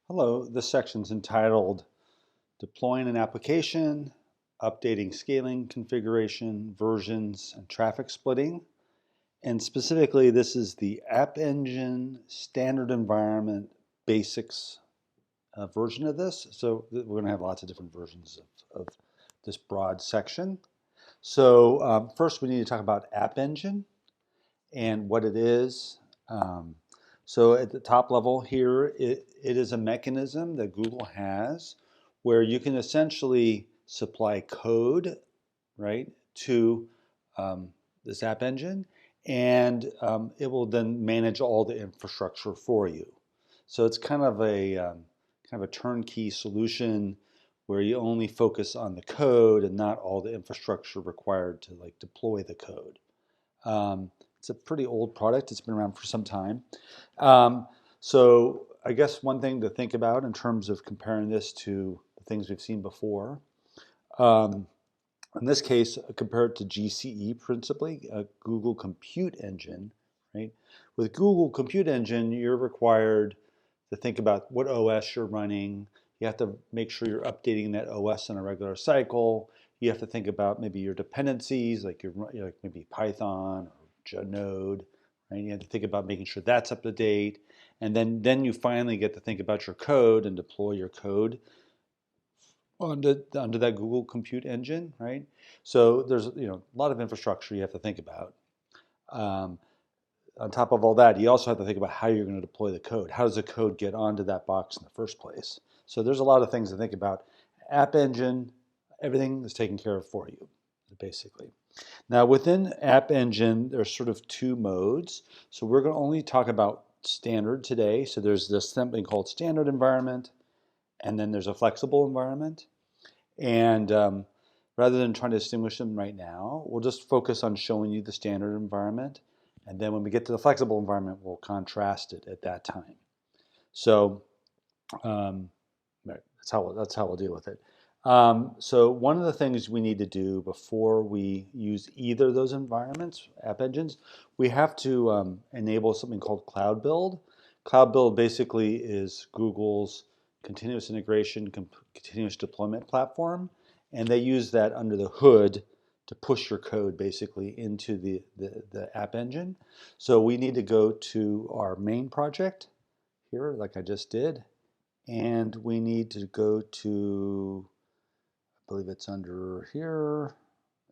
Hello, this section's entitled Deploying an Application, Updating Scaling Configuration, Versions, and Traffic Splitting. And specifically, this is the App Engine Standard Environment Basics version of this. So we're going to have lots of different versions of this broad section. So first we need to talk about App Engine and what it is. So at the top level here, it is a mechanism that Google has where you can essentially supply code, right, to this App Engine, and it will then manage all the infrastructure for you. So it's kind of a turnkey solution where you only focus on the code and not all the infrastructure required to like deploy the code. It's a pretty old product. It's been around for some time. So I guess one thing to think about in terms of comparing this to the things we've seen before, in this case, compare it to GCE principally, Google Compute Engine, right? With Google Compute Engine, you're required to think about what OS you're running. You have to make sure you're updating that OS on a regular cycle. You have to think about maybe your dependencies, like maybe Python or Node, right? You have to think about making sure that's up to date. And then you finally get to think about your code and deploy your code onto that Google Compute Engine, right? So there's a lot of infrastructure you have to think about. On top of all that, you also have to think about how you're going to deploy the code. How does the code get onto that box in the first place? So there's a lot of things to think about. App Engine, everything is taken care of for you, basically. Now within App Engine, there's sort of two modes. So we're going to only talk about standard today. So there's this something called standard environment, and then there's a flexible environment. And rather than trying to distinguish them right now, we'll just focus on showing you the standard environment. And then when we get to the flexible environment, we'll contrast it at that time. So that's how we'll deal with it. So one of the things we need to do before we use either of those environments, app engines, we have to enable something called Cloud Build. Cloud Build basically is Google's continuous integration, continuous deployment platform, and they use that under the hood to push your code basically into the app engine. So we need to go to our main project here, like I just did, and we need to go to, I believe it's under here,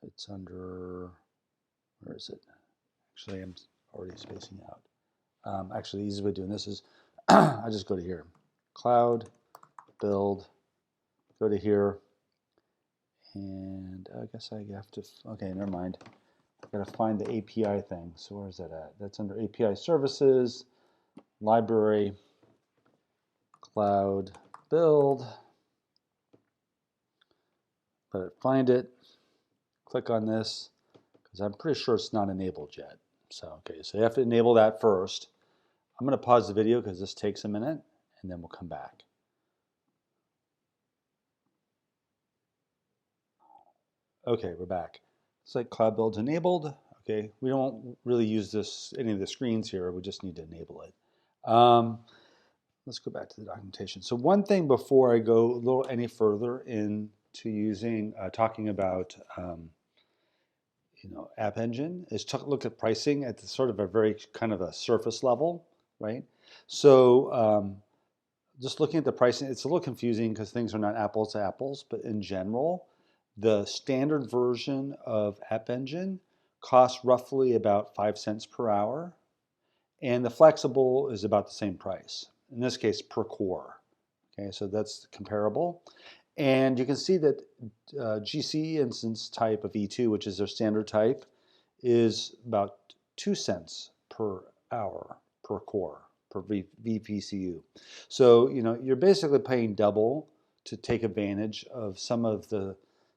it's under, where is it? Actually, I'm already spacing out. Actually, the easiest way of doing this is I just go to here, Cloud, Build, go to here, and I guess I have to, okay, never mind. I've got to find the API thing. So where is that at? That's under API Services, Library, Cloud, Build. But find it, click on this, because I'm pretty sure it's not enabled yet. So, okay, so you have to enable that first. I'm going to pause the video because this takes a minute, and then we'll come back. Okay, we're back. It's like Cloud Build's enabled. Okay, we don't really use any of the screens here. We just need to enable it. Let's go back to the documentation. So one thing before I go a little any further into talking about App Engine is to look at pricing at sort of a very kind of a surface level, right? So just looking at the pricing, it's a little confusing because things are not apples to apples, but in general, the standard version of App Engine costs roughly about 5 cents per hour, and the flexible is about the same price, in this case per core. Okay, so that's comparable. And you can see that GC instance type of E2, which is their standard type, is about 2 cents per hour per core, per vPCU. So you're basically paying double to take advantage of some of the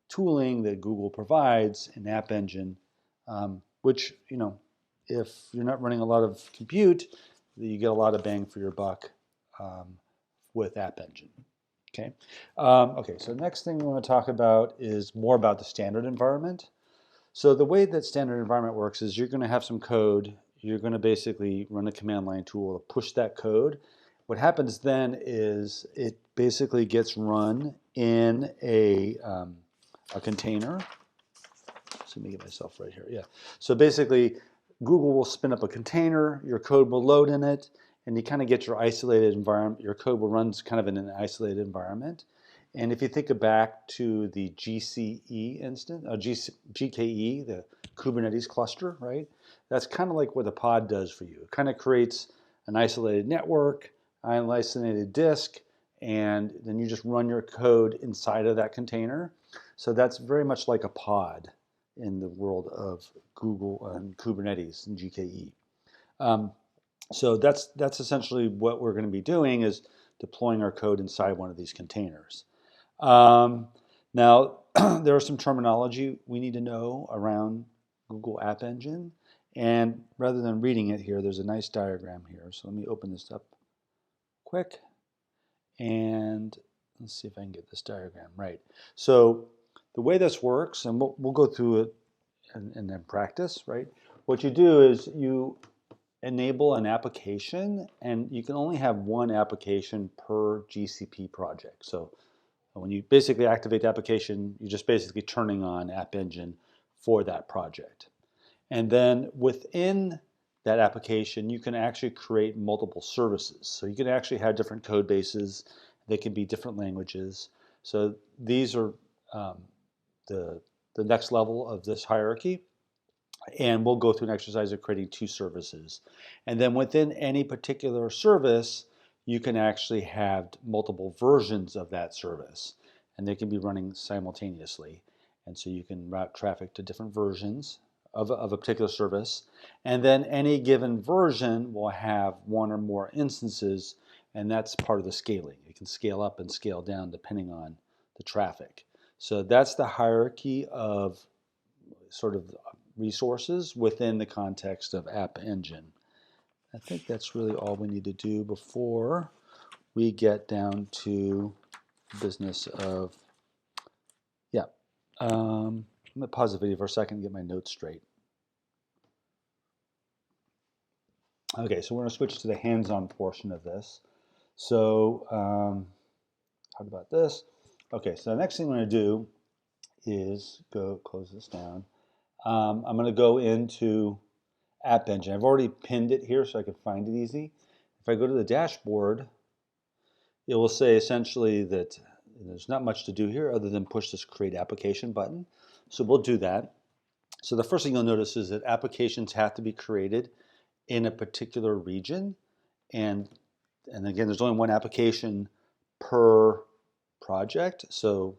tooling that Google provides in App Engine, which, if you're not running a lot of compute, you get a lot of bang for your buck with App Engine. Okay. Okay, so the next thing we want to talk about is more about the standard environment. So the way that standard environment works is you're going to have some code. You're going to basically run a command line tool to push that code, What happens then is it basically gets run in a container. So let me get myself right here. Yeah. So basically, Google will spin up a container, your code will load in it, and you kind of get your isolated environment. Your code will run kind of in an isolated environment. And if you think back to the GCE instance, GKE, the Kubernetes cluster, right? That's kind of like what the pod does for you. It kind of creates an isolated network, an isolated disk, and then you just run your code inside of that container. So that's very much like a pod in the world of Google and Kubernetes and GKE. So that's essentially what we're going to be doing is deploying our code inside one of these containers. Now, there is some terminology we need to know around Google App Engine. And rather than reading it here, there's a nice diagram here. So let me open this up quick. And let's see if I can get this diagram right. So the way this works, and we'll go through it and then practice, right? What you do is you enable an application, and you can only have one application per GCP project. So when you basically activate the application, you're just basically turning on App Engine for that project. And then within that application, you can actually create multiple services. So you can actually have different code bases. They can be different languages. So these are the next level of this hierarchy. And we'll go through an exercise of creating 2 services. And then within any particular service, you can actually have multiple versions of that service. And they can be running simultaneously. And so you can route traffic to different versions of a particular service. And then any given version will have one or more instances, and that's part of the scaling. It can scale up and scale down depending on the traffic. So that's the hierarchy of sort of resources within the context of App Engine. I think that's really all we need to do before we get down to business of, yeah. I'm going to pause the video for a second and get my notes straight. Okay, so we're going to switch to the hands-on portion of this. So how about this? Okay, so the next thing I'm going to do is go close this down. I'm going to go into App Engine. I've already pinned it here so I can find it easy. If I go to the dashboard, it will say essentially that there's not much to do here other than push this Create Application button. So we'll do that. So the first thing you'll notice is that applications have to be created in a particular region. And again, there's only one application per project. So,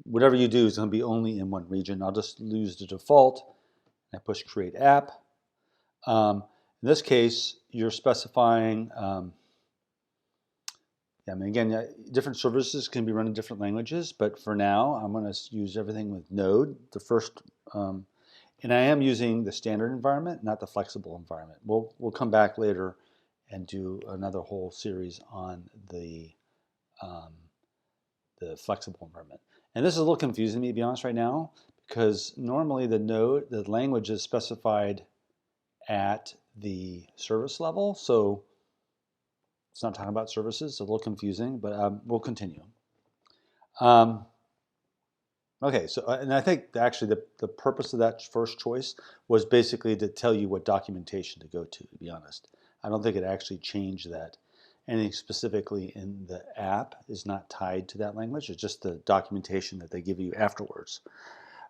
whatever you do is going to be only in one region. I'll just use the default. I push Create App. In this case, you're specifying, again, different services can be run in different languages, but for now, I'm going to use everything with Node. The first, and I am using the standard environment, not the flexible environment. We'll come back later and do another whole series on the flexible environment. And this is a little confusing to me, to be honest, right now, because normally the language is specified at the service level. So it's not talking about services. It's a little confusing, but we'll continue. Okay, so and I think actually the purpose of that first choice was basically to tell you what documentation to go to be honest. I don't think it actually changed that. Anything specifically in the app is not tied to that language. It's just the documentation that they give you afterwards.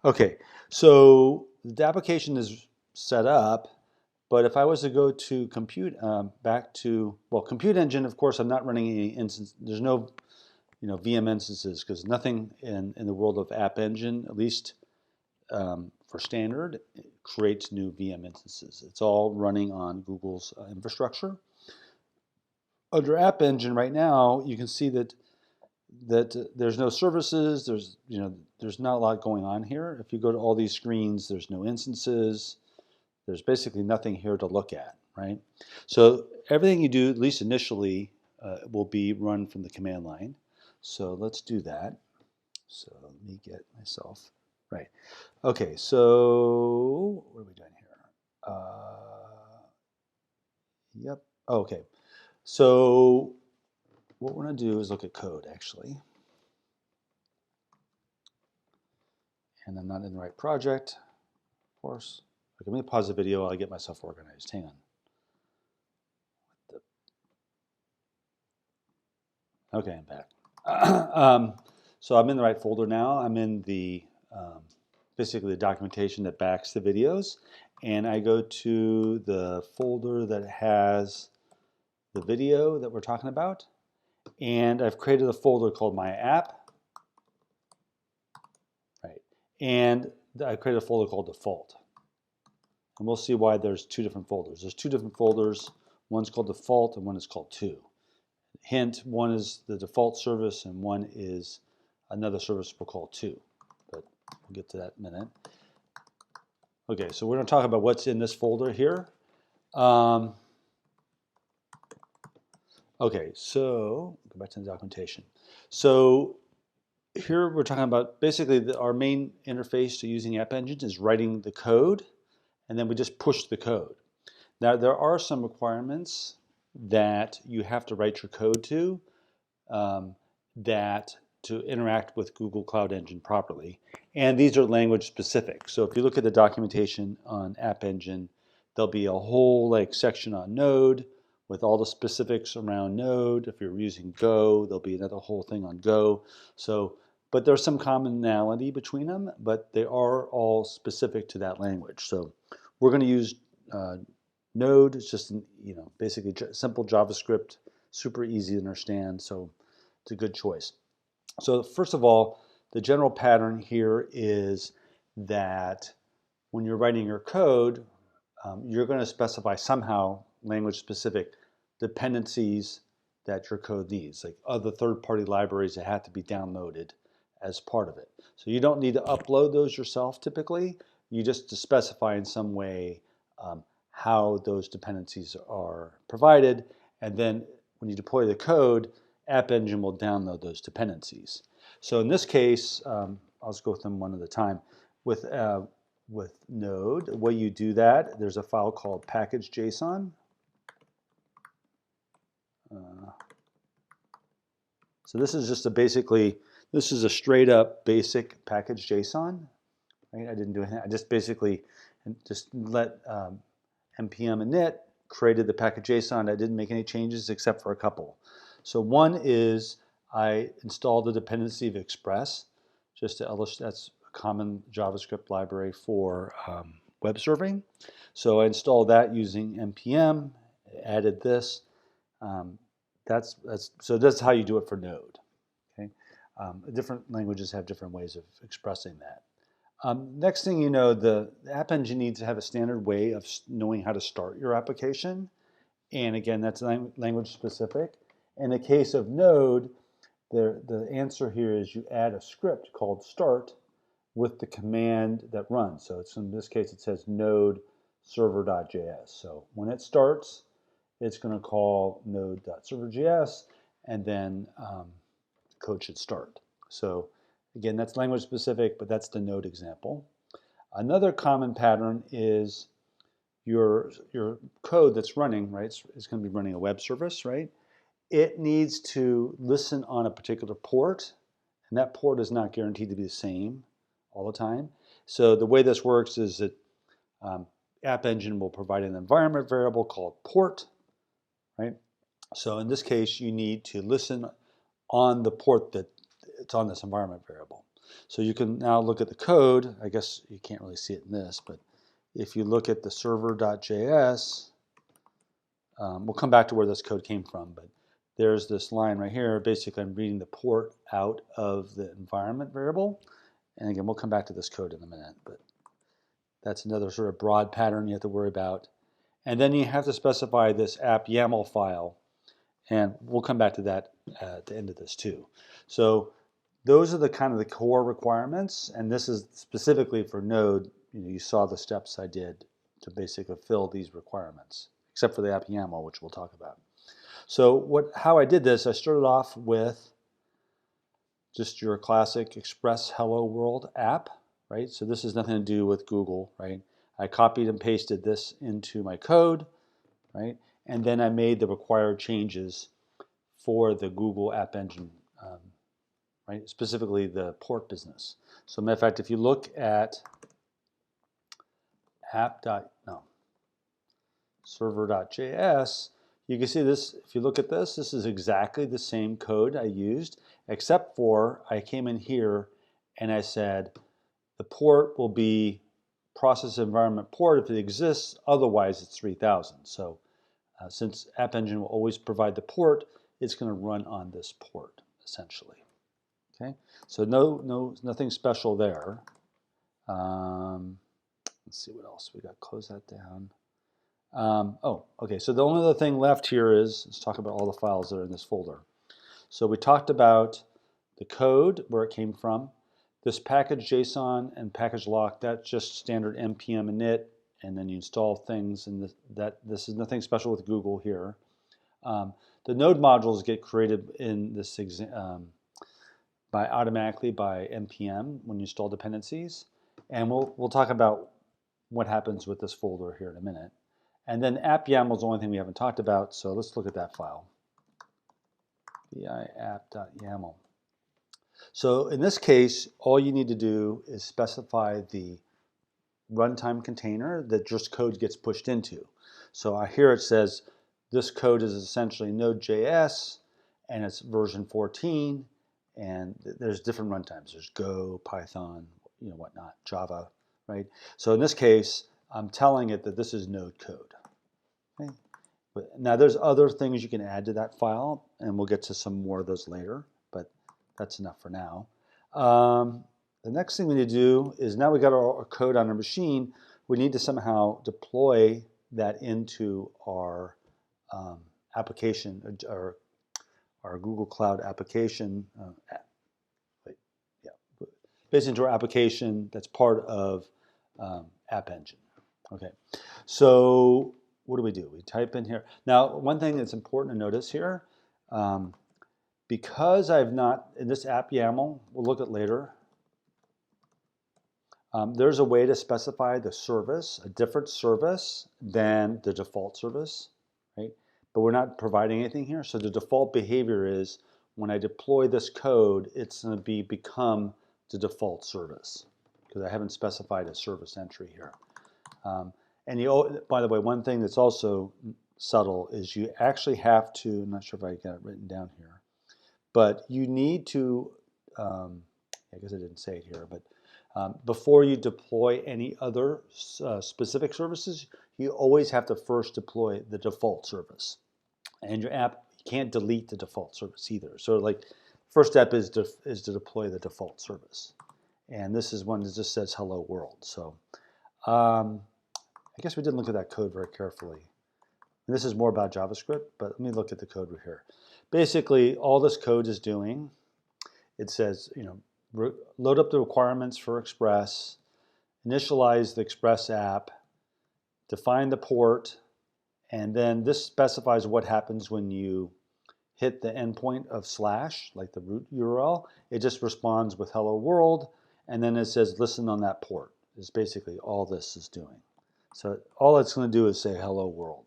Okay, so the application is set up, but if I was to go to compute, Compute Engine, of course, I'm not running any instance. There's no, VM instances because nothing in the world of App Engine, at least for standard, creates new VM instances. It's all running on Google's infrastructure. Under App Engine right now, you can see that there's no services. There's not a lot going on here. If you go to all these screens, there's no instances. There's basically nothing here to look at, right? So everything you do, at least initially, will be run from the command line. So let's do that. So let me get myself right. Okay, so what are we doing here? Yep. Okay. So what we're going to do is look at code, actually. And I'm not in the right project, of course. Okay, let me pause the video while I get myself organized. Hang on. Okay, I'm back. So I'm in the right folder now. I'm in the basically the documentation that backs the videos. And I go to the folder that has the video that we're talking about. And I've created a folder called My App. Right. And I created a folder called Default. And we'll see why there's two different folders. There's two different folders. One's called Default and one is called To. Hint, one is the default service and one is another service we'll call To. But we'll get to that in a minute. Okay, so we're going to talk about what's in this folder here. Okay, so go back to the documentation. So here we're talking about basically our main interface to using App Engine is writing the code, and then we just push the code. Now there are some requirements that you have to write your code to to interact with Google Cloud Engine properly. And these are language specific. So if you look at the documentation on App Engine, there'll be a whole section on Node with all the specifics around Node. If you're using Go, there'll be another whole thing on Go. So, but there's some commonality between them, but they are all specific to that language. So we're going to use Node. It's just basically simple JavaScript, super easy to understand. So it's a good choice. So first of all, the general pattern here is that when you're writing your code, you're going to specify somehow language-specific dependencies that your code needs, like other third-party libraries that have to be downloaded as part of it. So you don't need to upload those yourself typically. You just to specify in some way how those dependencies are provided, and then when you deploy the code, App Engine will download those dependencies. So in this case, I'll just go with them one at a time. With Node, the way you do that, there's a file called package.json. So this is just this is a straight up basic package.json. Right? I didn't do anything. I just basically let npm init created the package.json. I didn't make any changes except for a couple. So one is I installed the dependency of Express, just to illustrate. That's a common JavaScript library for web serving. So I installed that using npm, added this. So that's how you do it for Node. Okay, different languages have different ways of expressing that. Next thing you know, the App Engine needs to have a standard way of knowing how to start your application. And again, that's language specific. In the case of Node, the answer here is you add a script called start with the command that runs. So it's in this case, it says node server.js. So when it starts, it's going to call node.server.js, and then code should start. So again, that's language specific, but that's the Node example. Another common pattern is your code that's running, right? It's going to be running a web service, right? It needs to listen on a particular port, and that port is not guaranteed to be the same all the time. So the way this works is that App Engine will provide an environment variable called port, right? So in this case, you need to listen on the port that it's on this environment variable. So you can now look at the code. I guess you can't really see it in this, but if you look at the server.js, we'll come back to where this code came from, but there's this line right here. Basically, I'm reading the port out of the environment variable. And again, we'll come back to this code in a minute, but that's another sort of broad pattern you have to worry about. And then you have to specify this app YAML file, and we'll come back to that at the end of this too. So those are the kind of the core requirements, and this is specifically for Node. You saw the steps I did to basically fill these requirements, except for the app YAML, which we'll talk about. So how I did this, I started off with just your classic Express Hello World app, right? So this has nothing to do with Google, right? I copied and pasted this into my code, right? and then I made the required changes for the Google App Engine, right? Specifically the port business. So matter of fact, if you look at server.js, you can see this. If you look at this, this is exactly the same code I used, except for I came in here and I said the port will be process environment port if it exists, otherwise it's 3000. So since App Engine will always provide the port, it's going to run on this port essentially. Okay, so nothing special there. Let's see what else we got. Close that down. Okay, so the only other thing left here is, let's talk about all the files that are in this folder. So we talked about the code, where it came from. This package JSON and package lock, that's just standard npm init, and then you install things, and this is nothing special with Google here. The node modules get created in this automatically by npm when you install dependencies, and we'll talk about what happens with this folder here in a minute. And then app YAML is the only thing we haven't talked about, so let's look at that file. app.yaml. So in this case, all you need to do is specify the runtime container that just code gets pushed into. So here it says this code is essentially Node.js, and it's version 14, and there's different runtimes. There's Go, Python, whatnot, Java, right? So in this case, I'm telling it that this is Node code. Okay? Now there's other things you can add to that file, and we'll get to some more of those later, but that's enough for now. The next thing we need to do is, now we got our code on our machine, we need to somehow deploy that into our application, or our Google Cloud application, basically into our application that's part of App Engine. Okay, so what do? We type in here. Now, one thing that's important to notice here, because I've not, in this app YAML, we'll look at later, there's a way to specify the service, a different service than the default service, right? But we're not providing anything here, so the default behavior is when I deploy this code, it's going to become the default service, because I haven't specified a service entry here. And by the way, one thing that's also subtle is you actually have to, I'm not sure if I got it written down here, but you need to, I guess I didn't say it here, but before you deploy any other specific services, you always have to first deploy the default service. And your app, you can't delete the default service either. So like, first step is to deploy the default service. And this is one that just says hello world. So I guess we didn't look at that code very carefully. And this is more about JavaScript, but let me look at the code right here. Basically, all this code is doing, it says, load up the requirements for Express, initialize the Express app, define the port, and then this specifies what happens when you hit the endpoint of /, like the root URL. It just responds with hello world, and then it says listen on that port. Is basically all this is doing. So all it's going to do is say hello world.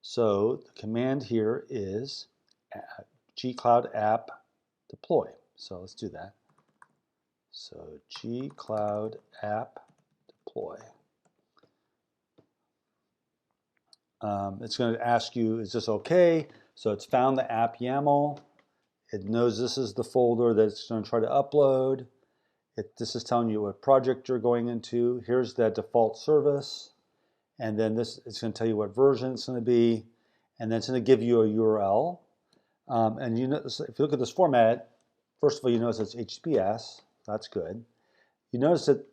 So the command here is Gcloud app deploy. So let's do that. So Gcloud app deploy. It's going to ask you, is this okay? So it's found the app YAML. It knows this is the folder that it's going to try to upload. This is telling you what project you're going into. Here's that default service. And then it's going to tell you what version it's going to be. And then it's going to give you a URL. And if you look at this format, first of all, you notice it's HTTPS. That's good. You notice that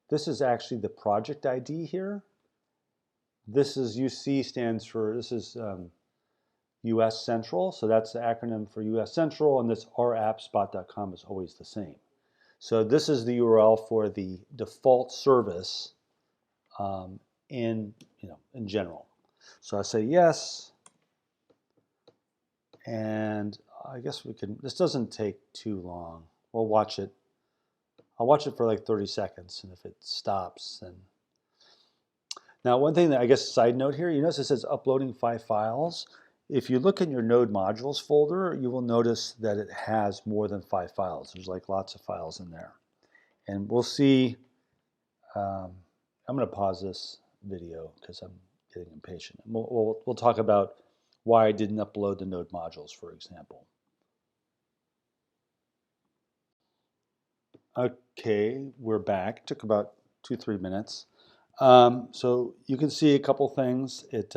this is actually the project ID here. This is UC stands for, this is US Central, so that's the acronym for US Central, and this rappspot.com is always the same. So this is the URL for the default service in general. So I say yes, and I guess we can, this doesn't take too long. We'll watch it. I'll watch it for like 30 seconds, and if it stops, then. Now, one thing that I guess side note here, you notice it says uploading 5 files. If you look in your node modules folder, you will notice that it has more than 5 files. There's like lots of files in there. And we'll see, I'm going to pause this video because I'm getting impatient. We'll talk about why I didn't upload the node modules, for example. Okay, we're back. Took about 2-3 minutes. So you can see a couple things. It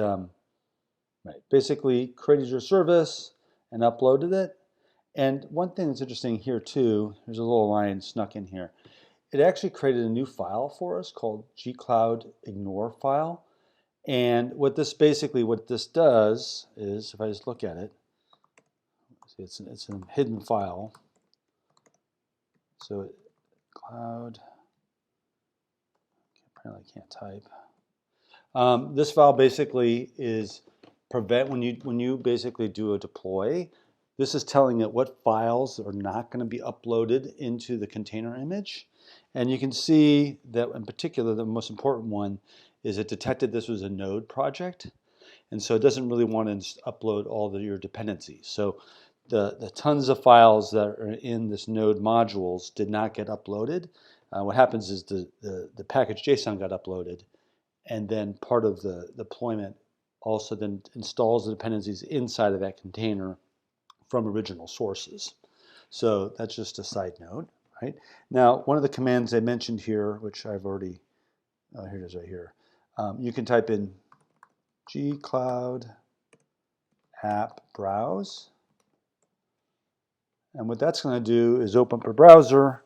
basically created your service and uploaded it. And one thing that's interesting here too, there's a little line snuck in here. It actually created a new file for us called Gcloud ignore file. And what this does is, if I just look at it, see it's a hidden file. So cloud, apparently I can't type. This file basically is when you basically do a deploy, this is telling it what files are not going to be uploaded into the container image. And you can see that in particular, the most important one is it detected this was a node project. And so it doesn't really want to upload all your dependencies. So the tons of files that are in this node modules did not get uploaded. What happens is the package JSON got uploaded, and then part of the deployment also then installs the dependencies inside of that container from original sources. So that's just a side note, right? Now, one of the commands I mentioned here, which I've already, here it is right here. You can type in Gcloud app browse. And what that's going to do is open up a browser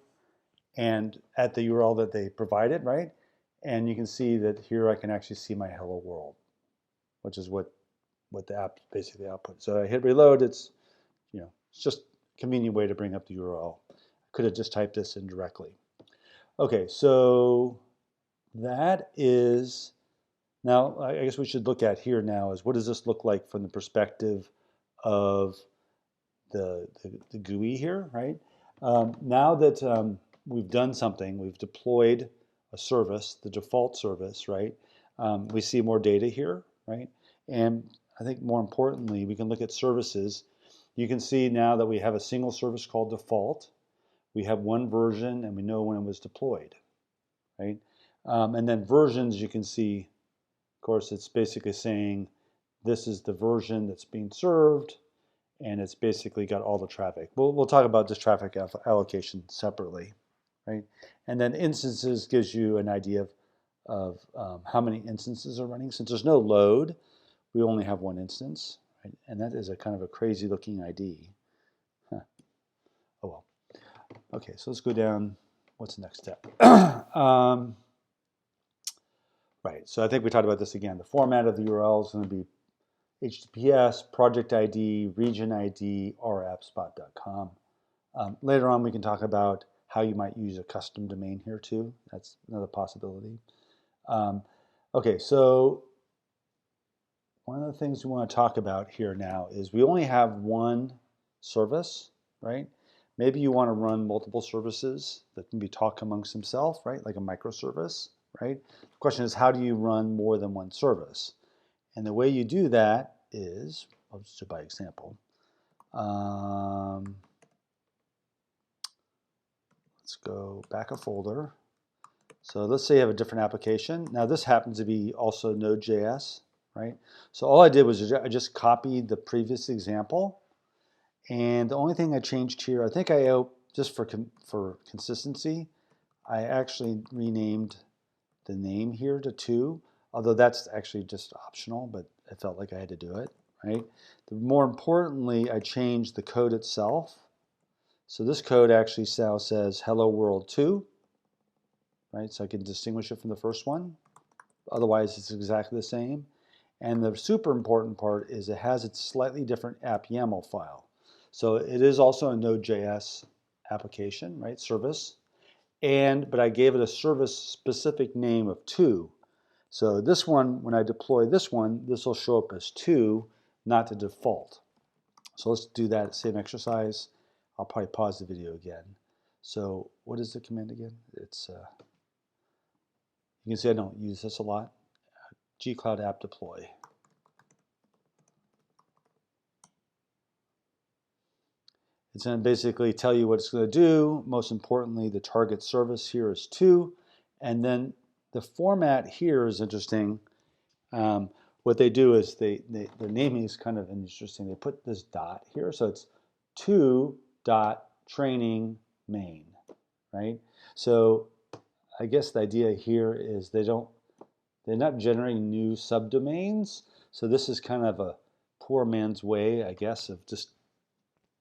and at the URL that they provided, right? And you can see that here I can actually see my hello world, which is what the app basically output. So I hit reload, it's just a convenient way to bring up the URL. I could have just typed this in directly. Okay, so that is, now I guess we should look at here now is what does this look like from the perspective of the GUI here, right? Now that we've done something, we've deployed a service, the default service, right? We see more data here, right? And I think more importantly, we can look at services. You can see now that we have a single service called default. We have one version and we know when it was deployed, right? And then versions, you can see, of course, it's basically saying this is the version that's being served, and it's basically got all the traffic. We'll talk about this traffic allocation separately, right? And then instances gives you an idea of how many instances are running. Since there's no load, we only have one instance, right? And that is a kind of a crazy looking ID. Huh. Oh well. Okay, so let's go down. What's the next step? Right, so I think we talked about this again. The format of the URL is going to be HTTPS, project ID, region ID, rappspot.com. Later on, we can talk about how you might use a custom domain here too. That's another possibility. Okay, so one of the things we want to talk about here now is we only have one service, right? Maybe you want to run multiple services that can be talked amongst themselves, right? Like a microservice, right? The question is, how do you run more than one service? And the way you do that is, I'll just do by example. Let's go back a folder. So let's say you have a different application. Now this happens to be also Node.js, right? So all I did was I just copied the previous example. And the only thing I changed here, I think just for consistency, I actually renamed the name here to 2, although that's actually just optional, but I felt like I had to do it, right? More importantly, I changed the code itself. So this code actually now says hello world 2, right? So I can distinguish it from the first one. Otherwise, it's exactly the same. And the super important part is it has its slightly different app YAML file. So it is also a Node.js application, right? Service. But I gave it a service specific name of 2. So this one, when I deploy this one, this will show up as 2, not the default. So let's do that same exercise. I'll probably pause the video again. So what is the command again? It's you can see I don't use this a lot. Gcloud app deploy. It's going to basically tell you what it's going to do. Most importantly, the target service here is 2. And then the format here is interesting. What they do is the naming is kind of interesting. They put this dot here. So it's 2.training main, right? So I guess the idea here is they're not generating new subdomains. So this is kind of a poor man's way, I guess, of just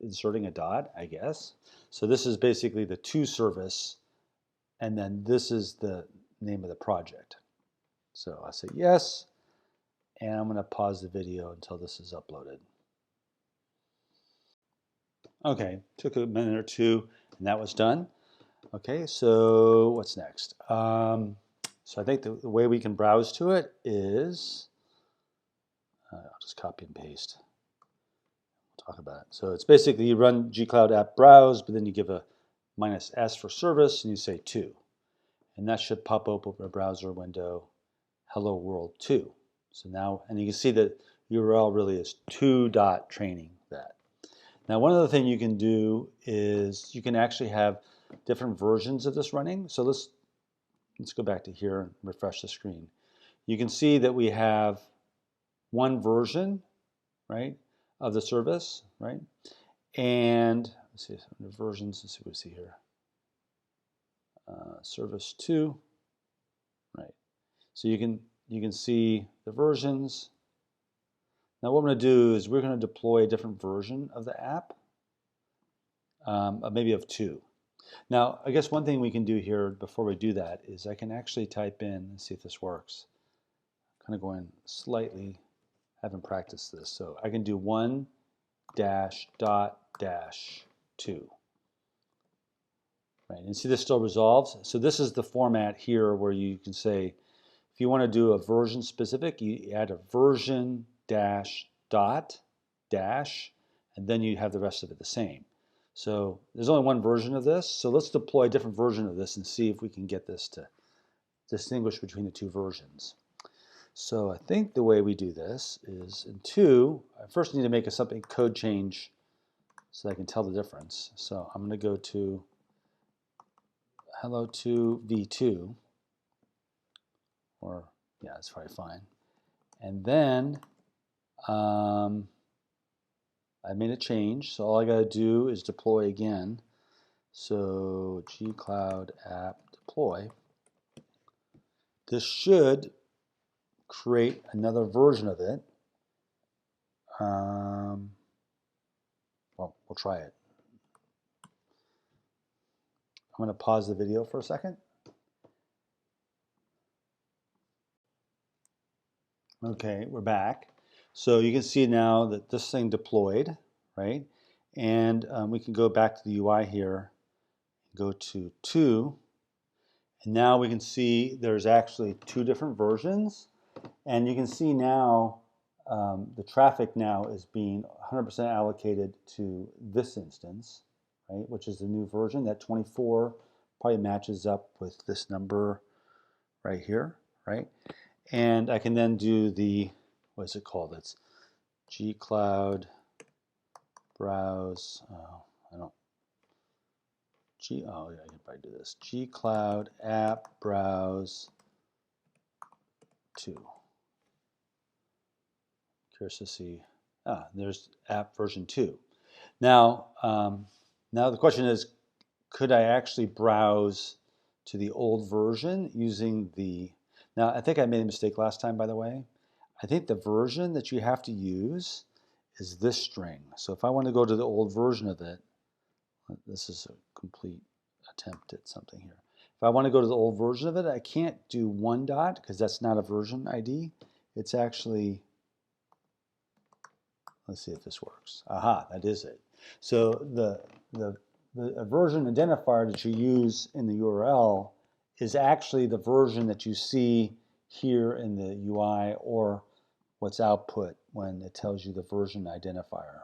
inserting a dot, I guess. So this is basically the 2 service, and then this is the name of the project. So I say yes, and I'm going to pause the video until this is uploaded. Okay, took a minute or two, and that was done. Okay, so what's next? So I think the way we can browse to it is, I'll just copy and paste. Talk about it. So it's basically you run Gcloud app browse, but then you give a -s for service, and you say 2. And that should pop up a browser window, hello world 2. So now, and you can see that URL really is 2.training that. Now, one other thing you can do is you can actually have different versions of this running. So let's go back to here and refresh the screen. You can see that we have one version, right, of the service, right? And let's see the versions. Let's see what we see here. Service 2, right? So you can see the versions. Now what I'm going to do is we're going to deploy a different version of the app, maybe of 2. Now I guess one thing we can do here before we do that is I can actually type in and see if this works. I'm kind of going slightly. Haven't practiced this, so I can do 1-.-2. Right, and see this still resolves. So this is the format here where you can say, if you want to do a version specific, you add a version -dot dash, and then you have the rest of it the same. So there's only one version of this. So let's deploy a different version of this and see if we can get this to distinguish between the 2 versions. So I think the way we do this is in 2, I first need to make something code change so I can tell the difference. So I'm going to go to hello 2 v2, or yeah, that's probably fine. And then I made a change, so all I got to do is deploy again. So Gcloud app deploy. This should create another version of it. Well, we'll try it. I'm going to pause the video for a second. Okay, we're back. So you can see now that this thing deployed, right? And we can go back to the UI here, go to 2, and now we can see there's actually 2 different versions. And you can see now the traffic now is being 100% allocated to this instance, right? Which is the new version. That 24 probably matches up with this number right here, right? And I can then do the, what is it called? It's Gcloud browse. I can probably do this. Gcloud app browse 2. Curious to see. There's app version 2. Now, now the question is, could I actually browse to the old version using the? Now I think I made a mistake last time, by the way. I think the version that you have to use is this string. So if I want to go to the old version of it, this is a complete attempt at something here. If I want to go to the old version of it, I can't do 1 dot because that's not a version ID. It's actually, let's see if this works. Aha, that is it. So the version identifier that you use in the URL is actually the version that you see here in the UI or what's output when it tells you the version identifier,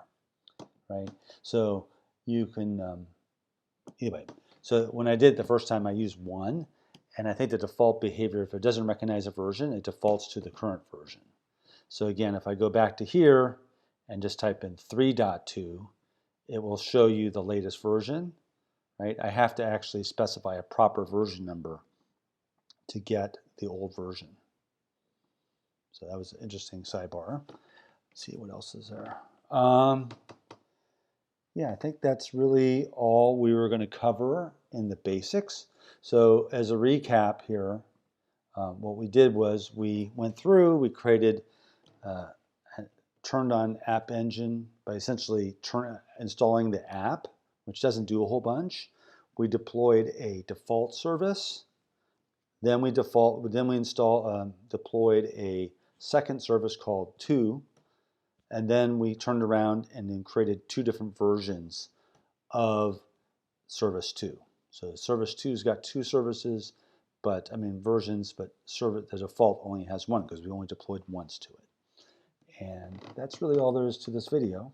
right? So you can, anyway, so when I did it the first time, I used 1, And I think the default behavior, if it doesn't recognize a version, it defaults to the current version. So again, if I go back to here and just type in 3.2, it will show you the latest version, right? I have to actually specify a proper version number to get the old version. So that was an interesting sidebar. Let's see what else is there. Yeah, I think that's really all we were going to cover in the basics. So as a recap here, what we did was we went through, we created, turned on App Engine by essentially installing the app, which doesn't do a whole bunch. We deployed a default service. Then we deployed a second service called 2, and then we turned around and then created 2 different versions of service 2. So service 2's got 2 services, versions, but the default only has 1 because we only deployed once to it. And that's really all there is to this video.